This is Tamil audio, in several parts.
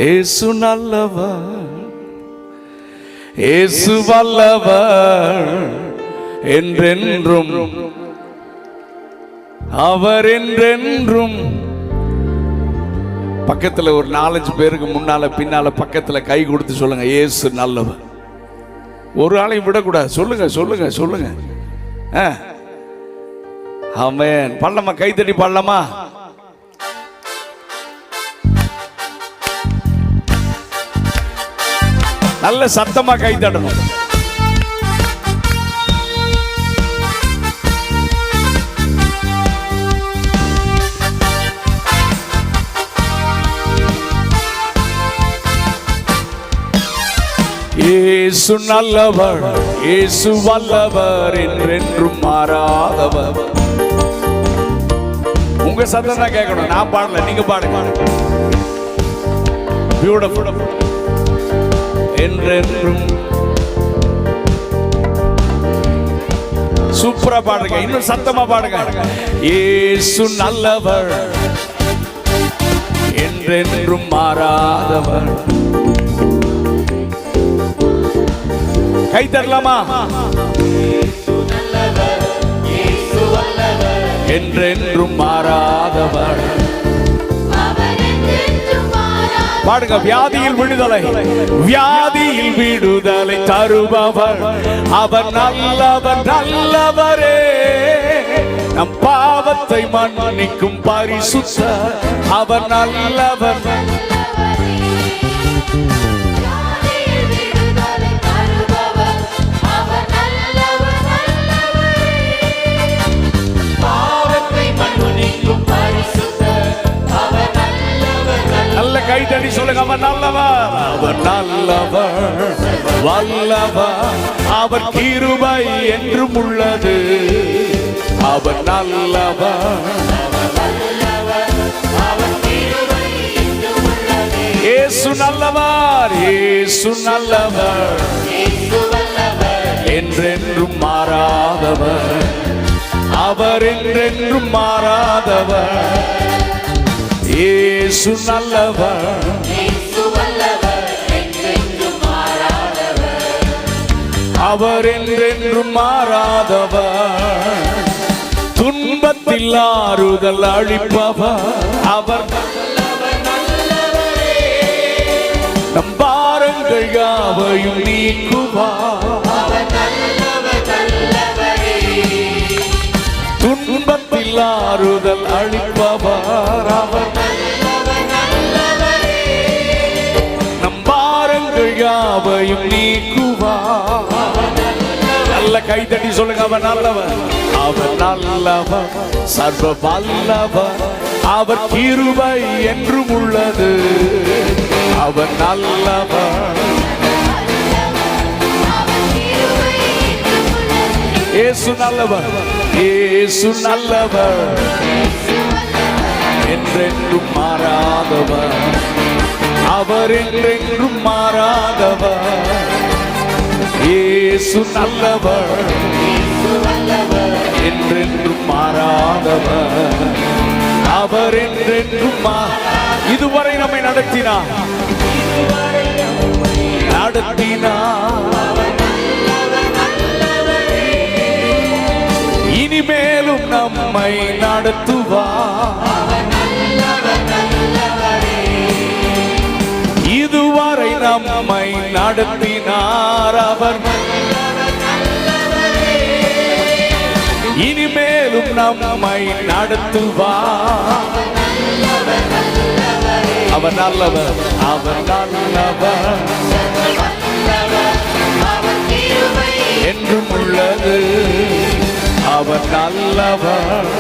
இயேசு நல்லவர், இயேசு வல்லவர், என்றென்றும் அவர் என்றென்றும். பக்கத்துல ஒரு 4-5 பேருக்கு முன்னால பின்னால பக்கத்துல கை கொடுத்து சொல்லுங்க, இயேசு நல்லவர். ஒரு ஆளையும் விடக்கூடாது. சொல்லுங்க சொல்லுங்க சொல்லுங்க. ஆமென். பாடலாமா? கைத்தட்டி பாடலாமா? நல்ல சத்தமா கைத்தட்டணும். இயேசு நல்லவர், இயேசு வல்லவர், என்றென்றும் மாறாதவர். உங்க சத்தம் தான் கேட்கணும், நான் பாடல, நீங்க பாடுங்க. பியூட்டிஃபுல். என்றென்றும் சூப்பரா பாடுங்க, இன்னும் சத்தமா பாடுங்க. இயேசு நல்லவர், என்றென்றும் மாறாதவர். கை தரலாமா? என்றென்றும் மாறாதவர். பாடுங்க. வியாதியில் விடுதலை, வியாதியில் விடுதலை தருபவர் அவர் நல்லவர், நல்லவரே. நம் பாவத்தை மன்னிக்கும் பரிசுத்தர் அவர் நல்லவர். நல்ல கைதடி சொல்லுங்க. அவர் நல்லவர், அவர் நல்லவர், வல்லவர், அவர் கிருபை என்றும் உள்ளது. அவர் நல்லவர், இயேசு நல்லவர், இயேசு நல்லவர், என்றென்றும் மாறாதவர். அவர் என்றென்றும் மாறாதவர். இயேசு நல்லவர், அவர் என்றென்றும் மாறாதவர். துன்பத்தில் ஆறுதல் அளிப்பவர் அவர். நம் பாரங்கள் யாவையும் நீக்குவார். துன்பத்தில் ஆறுதல் அளிப்பவர் அவர். நம் பாரங்கள் யாவையும் நீக்குவார். நல்ல கைதட்டி சொல்லுங்க. அவர் நல்லவர், அவர் நல்லவர், சர்வ வல்லவர், அவர் கிருபை என்றும் உள்ளது. அவர் நல்லவர், இயேசு நல்லவர், இயேசு நல்லவர், என்றென்றும் மாறாதவர். அவர் என்றென்றும் மாறாதவர். இயேசு நல்லவர், என்றென்றும் மாறாதவர். அவர் என்றென்றும் இதுவரை நம்மை நடத்தினார், இனிமேலும் நம்மை நடத்துவார். இதுவரை நம்மை நடத்தினார் அவர். இனிமேலும் நம்மை நடத்துவார். அவர் நல்லவர், அவர் நல்லவர், என்றும் உள்ளது. அவர் நல்லவர்,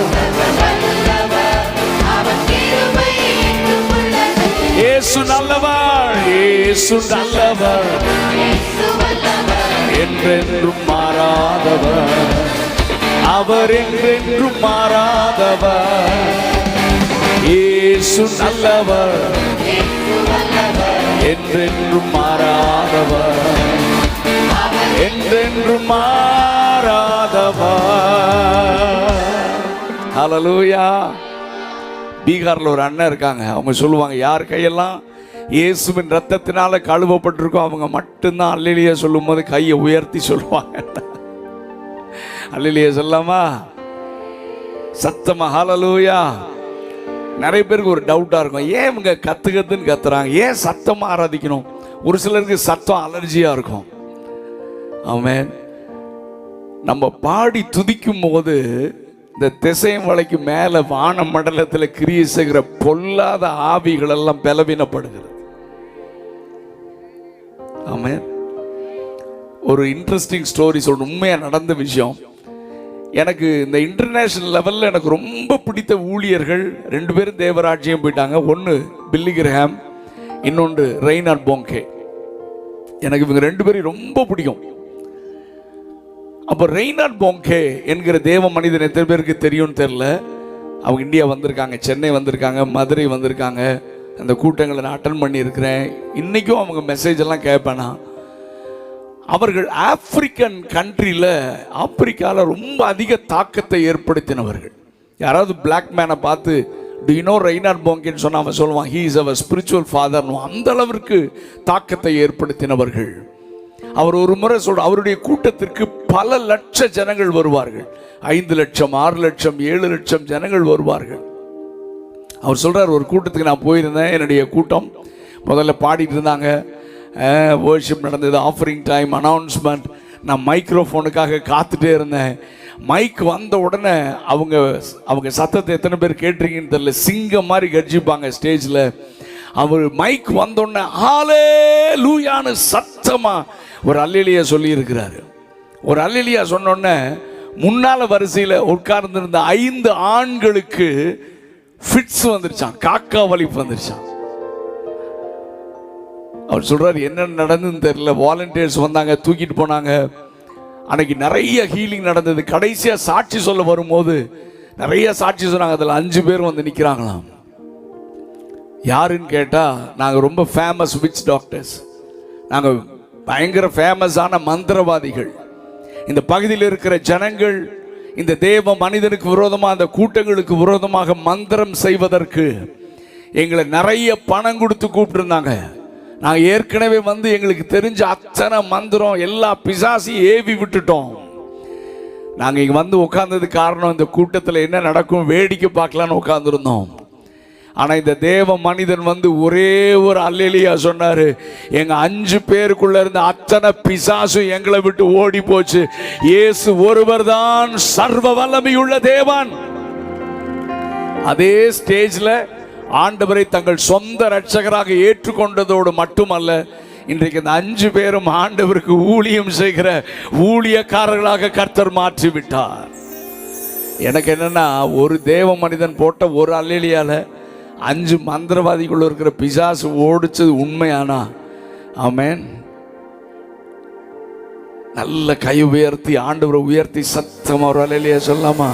இயேசு நல்லவர், இயேசு நல்லவர், என்றென்றும் மாறாதவர். அவர் என்றென்றும் மாறாதவர். இயேசு நல்லவர், என்றென்றும் மாறாதவர், என்றென்றும் மாறாதவர். ஹல்லேலூயா. பீகார்ல ஒரு அண்ணன் இருக்காங்க. அவங்க சொல்லுவாங்க, யார் கையெல்லாம் இயேசுவின் ரத்தத்தினால கழுவப்பட்டிருக்கோம் அவங்க மட்டும்தான் அல்லேலூயா சொல்லும் போது கையை உயர்த்தி சொல்லுவாங்க. அல்லேலூயா சொல்லாமா? சத்தமா ஹல்லேலூயா. நிறைய பேருக்கு ஒரு டவுட்டா இருக்கும், ஏன் இவங்க கத்துன்னு கத்துறாங்க, ஏன் சத்தமா ஆராதிக்கணும்? ஒரு சிலருக்கு சத்தம் அலர்ஜியா இருக்கும். ஆமென். நம்ம பாடி துதிக்கும் போது இந்த திசையும் வலைக்கு மேல வான மண்டலத்தில் கிரியை செய்கிற பொல்லாத ஆவிகள் எல்லாம் பலவீனப்படுகிறது. ஆமென். ஒரு இன்ட்ரெஸ்டிங் ஸ்டோரி சொல்ற, உண்மையா நடந்த விஷயம். எனக்கு இந்த இன்டர்நேஷனல் லெவலில் எனக்கு ரொம்ப பிடித்த ஊழியர்கள் 2 பேரும் தேவராஜ்யம் போயிட்டாங்க. ஒன்று பில்லி கிரஹாம், இன்னொன்று ரெய்னார்ட் போங்கே. எனக்கு இவங்க 2 பேரும் ரொம்ப பிடிக்கும். அப்போ ரெய்னார்ட் போங்கே என்கிற தேவ மனிதன் எத்தனை பேருக்கு தெரியும்னு தெரியல. அவங்க இந்தியா வந்திருக்காங்க, சென்னை வந்திருக்காங்க, மதுரை வந்திருக்காங்க. அந்த கூட்டங்களை நான் அட்டன் பண்ணியிருக்கிறேன். இன்றைக்கும் அவங்க மெசேஜ் எல்லாம் கேட்பேனா. அவர்கள் ஆப்பிரிக்கன் கண்ட்ரியில், ஆப்பிரிக்காவில் ரொம்ப அதிக தாக்கத்தை ஏற்படுத்தினவர்கள். யாராவது பிளாக் மேனை பார்த்து டு யூ நோ ரெய்னார்ட் போங்கேன்னு சொன்னால் அவன் சொல்லுவான், ஹீ இஸ் அவர் ஸ்பிரிச்சுவல் ஃபாதர்னு. அந்த அளவிற்கு தாக்கத்தை ஏற்படுத்தினவர்கள். அவர் ஒரு முறை அவருடைய கூட்டத்திற்கு பல லட்ச ஜனங்கள் வருவார்கள். 5 லட்சம், 6 லட்சம், 7 லட்சம் ஜனங்கள் வருவார்கள். அவர் சொல்றார், ஒரு கூட்டத்துக்கு நான் போயிருந்தேன். என்னுடைய கூட்டம் முதல்ல பாடிட்டு இருந்தாங்க, வர்ஷிப் நடந்தது, ஆஃபரிங் டைம், அனௌன்ஸ்மெண்ட். நான் மைக்ரோஃபோனுக்காக காத்துட்டே இருந்தேன். மைக் வந்த உடனே அவங்க சத்தத்தை எத்தனை பேர் கேட்டிருக்கீங்கன்னு தெரியல, சிங்கம் மாதிரி கர்ஜிப்பாங்க ஸ்டேஜில். அவர் மைக் வந்தோடனே ஹல்லேலூயான்னு சத்தமா ஒரு அல்லேலூயா சொல்லி இருக்கிறாரு. ஒரு அல்லேலூயா சொன்னோடனே முன்னால வரிசையில் உட்கார்ந்திருந்த 5 ஆண்களுக்கு ஃபிட்ஸ் வந்துருச்சான், காக்கா வலிப்பு வந்துருச்சான். அவர் சொல்றாரு, என்ன நடந்ததுன்னு தெரியல. வாலண்டியர்ஸ் வந்தாங்க, தூக்கிட்டு போனாங்க. அன்னைக்கு நிறைய ஹீலிங் நடந்தது. கடைசியா சாட்சி சொல்ல வரும்போது நிறைய சாட்சி சொன்னாங்க. அதில் 5 பேர் வந்து நிற்கிறாங்களாம். யாருன்னு கேட்டா, நாங்கள் ரொம்ப ஃபேமஸ் விச் டாக்டர்ஸ், நாங்கள் பயங்கர ஃபேமஸான மந்திரவாதிகள். இந்த பகுதியில் இருக்கிற ஜனங்கள் இந்த தேவ மனிதனுக்கு விரோதமாக, அந்த கூட்டங்களுக்கு விரோதமாக மந்திரம் செய்வதற்கு எங்களை நிறைய பணம் கொடுத்து கூப்பிட்டுருந்தாங்க. நாங்கள் ஏற்கனவே வந்து எங்களுக்கு தெரிஞ்ச அத்தனை மந்திரம் எல்லா பிசாசையும் ஏவி விட்டுட்டோம். நாங்கள் இங்கே வந்து உட்கார்ந்தது காரணம், இந்த கூட்டத்தில் என்ன நடக்கும் வேடிக்கை பார்க்கலான்னு உட்கார்ந்துருந்தோம். ஆனால் இந்த தேவ மனிதன் வந்து ஒரே ஒரு அல்லேலூயா சொன்னாரு. எங்க 5 பேருக்குள்ள இருந்த அத்தனை பிசாசும் எங்களை விட்டு ஓடி போச்சு. இயேசு ஒருவர் தான் சர்வ வல்லமையுள்ள தேவன். அதே ஸ்டேஜ்ல ஆண்டவரை தங்கள் சொந்த இரட்சகராக ஏற்றுக்கொண்டதோடு மட்டுமல்ல, இன்றைக்கு இந்த 5 பேரும் ஆண்டவருக்கு ஊழியம் செய்கிற ஊழியக்காரர்களாக கர்த்தர் மாற்றி விட்டார். எனக்கு என்னன்னா, ஒரு தேவ மனிதன் போட்ட ஒரு அல்லேலூயால 5 மந்திரவாதிக்குள்ள இருக்கிற பிசாசு ஓடிச்சது உண்மையானா? ஆமென். நல்ல கை உயர்த்தி ஆண்டவரை உயர்த்தி சத்தமா ஒரு அல்லேலூயா சொல்லாமா?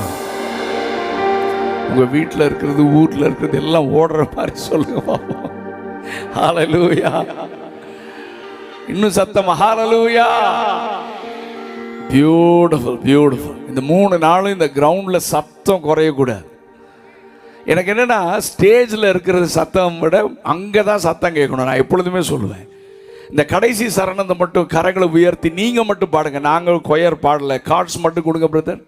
உங்க வீட்டில் இருக்கிறது, ஊர்ல இருக்கிறது எல்லாம் ஓடுற மாதிரி சொல்லுங்க பாப்போம். ஹல்லேலூயா. இன்னும் சத்தமா ஹல்லேலூயா. Beautiful, beautiful. இந்த 3 நாளும் இந்த கிரவுண்ட்ல சத்தம் குறையக்கூடாது. எனக்கு என்னன்னா, ஸ்டேஜில் இருக்கிற சத்தம் விட அங்கே தான் சத்தம் கேட்கணும். நான் எப்பொழுதுமே சொல்லுவேன், இந்த கடைசி சரணத்தை மட்டும் கரங்களை உயர்த்தி நீங்க மட்டும் பாடுங்க. நாங்கள் கொயர் பாடல, கார்ட்ஸ் மட்டும் கொடுங்க பிரதர்.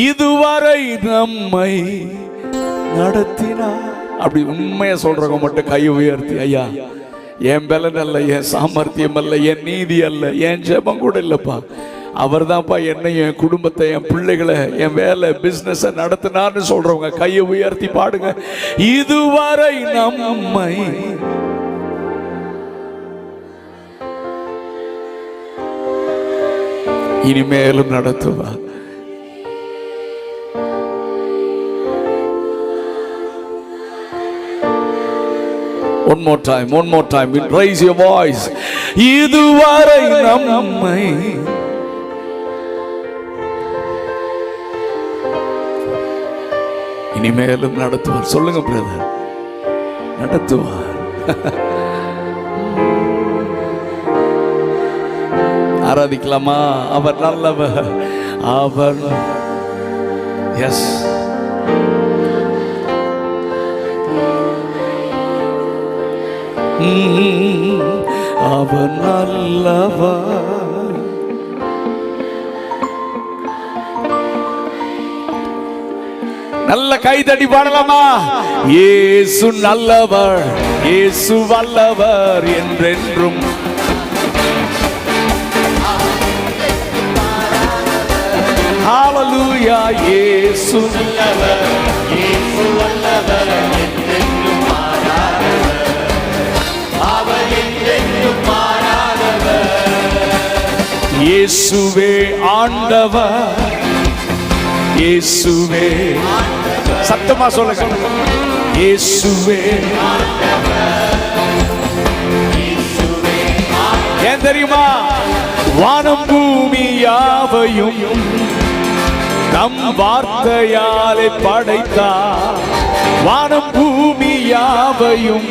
இதுவரை நம்மை நடத்தினா, அப்படி உண்மையை சொல்றவங்க மட்டும் கை உயர்த்தி, ஐயா என் பலன் அல்ல, என் சாமர்த்தியம் அல்ல, என் நீதி அல்ல, என் ஜெபம் கூட இல்லப்பா, அவர் தான்ப்பா என்னை, என் குடும்பத்தை, என் பிள்ளைகளை, என் வேலை, பிசினஸ் நடத்தினார்னு சொல்றவங்க கையை உயர்த்தி பாடுங்க. இதுவரை நம்மை இனிமேலும் நடத்துவா. One more time, one more time. Raise your voice. இதுவரை நம்மை இனிமேலும் நடத்துவார். சொல்லுங்க பிரதர், நடத்துவார். ஆராதிக்கலாமா? அவர் நல்லவர், அவர் எஸ். அவர் நல்லவர். நல்ல கைதடி பாடலாமா? இயேசு நல்லவர், இயேசு வல்லவர் என்றென்றும். ஹalleluya. இயேசு நல்லவர், இயேசு வல்லவர் என்றென்றும் மாறாதவர். அவர் என்றென்றும் மாறாதவர். இயேசுவே ஆண்டவர், இயேசுவே. சத்தமா சொல்லுங்க. இயேசுவே. ஏன் தெரியுமா? வானம் பூமி யாவையும் தம் வார்த்தையாலே படைத்தார். வானம் பூமி யாவையும்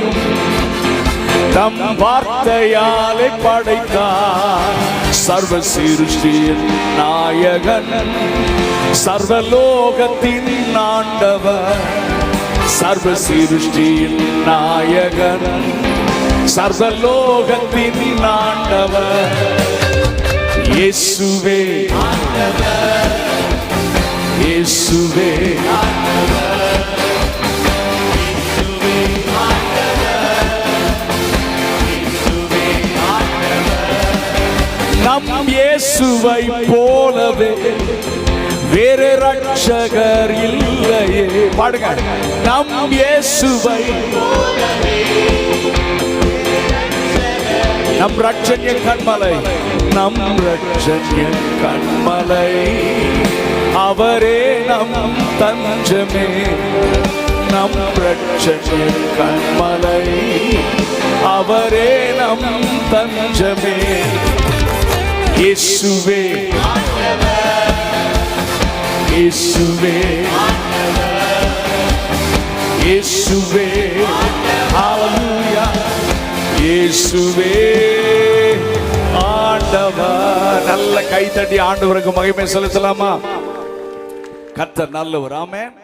தம் வார்த்தையாலே படைத்தார். சர்வ சிருஷ்டியின் நாயகன், சர்வலோகத்தின் ஆண்டவர். சர்வ சிருஷ்டியின் நாயகன், சர்வலோகத்தின் ஆண்டவர். இயேசுவே ஆண்டவர், இயேசுவே ஆண்டவர், இயேசுவே ஆண்டவர், இயேசுவே ஆண்டவர். நம் இயேசுவை போலவே வேறு ரட்சகர் இல்லையே. பாடுங்க. நம் இயேசுவை போலவே, நம் ரட்சண்ய கண்மலை, நம் ரட்சண்ய கண்மலை. அவரே நம் தஞ்சமே, நம் ரட்சண்ய கண்மலை. அவரே நம் தஞ்சமே. இயேசுவே இயேசுவே இயேசுவே. ஹalleluya. இயேசுவே ஆண்டவர். நல்ல கைதட்டி ஆண்டவருக்கு மகிமை செலுத்தலாமா? கர்த்தர் நல்லவர். ஆமென்.